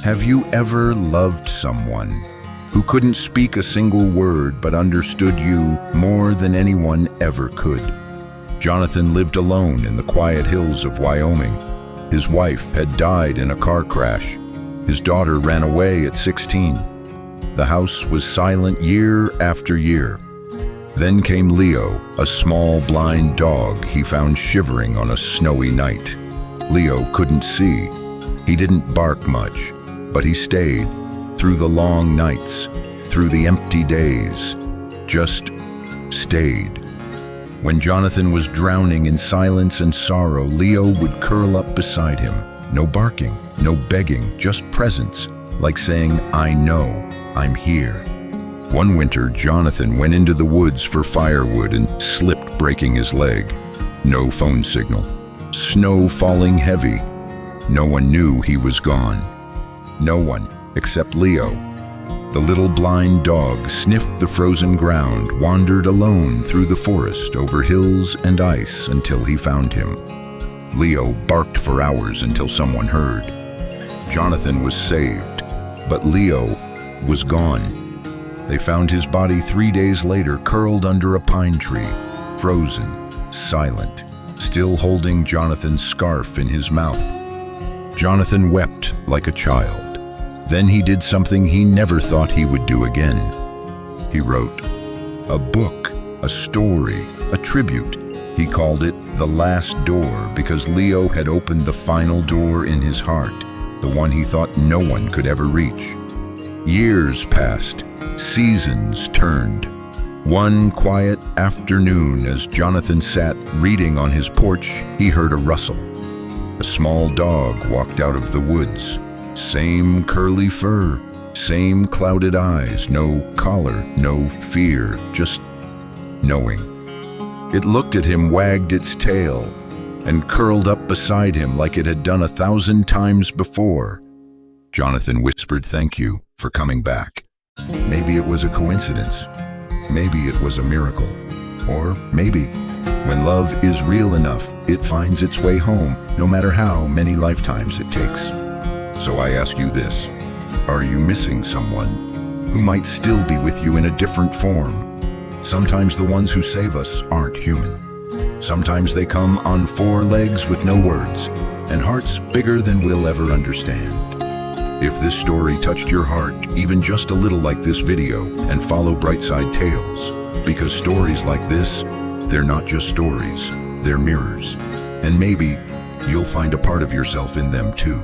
Have you ever loved someone who couldn't speak a single word but understood you more than anyone ever could? Jonathan lived alone in the quiet hills of Wyoming. His wife had died in a car crash. His daughter ran away at 16. The house was silent year after year. Then came Leo, a small blind dog he found shivering on a snowy night. Leo couldn't see. He didn't bark much, but he stayed through the long nights, through the empty days, just stayed. When Jonathan was drowning in silence and sorrow, Leo would curl up beside him. No barking, no begging, just presence, like saying, "I know, I'm here." One winter, Jonathan went into the woods for firewood and slipped, breaking his leg. No phone signal. Snow falling heavy. No one knew he was gone. No one except Leo. The little blind dog sniffed the frozen ground, wandered alone through the forest, over hills and ice, until he found him. Leo barked for hours until someone heard. Jonathan was saved, but Leo was gone. They found his body 3 days later, curled under a pine tree, frozen, silent, still holding Jonathan's scarf in his mouth. Jonathan wept like a child. Then he did something he never thought he would do again. He wrote a book, a story, a tribute. He called it The Last Door because Leo had opened the final door in his heart, the one he thought no one could ever reach. Years passed, seasons turned. One quiet afternoon, as Jonathan sat reading on his porch, he heard a rustle. A small dog walked out of the woods. Same curly fur, same clouded eyes, no collar, no fear, just knowing. It looked at him, wagged its tail, and curled up beside him like it had done 1,000 times before. Jonathan whispered, "Thank you for coming back." Maybe it was a coincidence. Maybe it was a miracle. Or maybe, when love is real enough, it finds its way home, no matter how many lifetimes it takes. So I ask you this: are you missing someone who might still be with you in a different form? Sometimes the ones who save us aren't human. Sometimes they come on 4 legs with no words, and hearts bigger than we'll ever understand. If this story touched your heart, even just a little like this video, and follow Brightside Tales, because stories like this, they're not just stories, they're mirrors. And maybe you'll find a part of yourself in them too.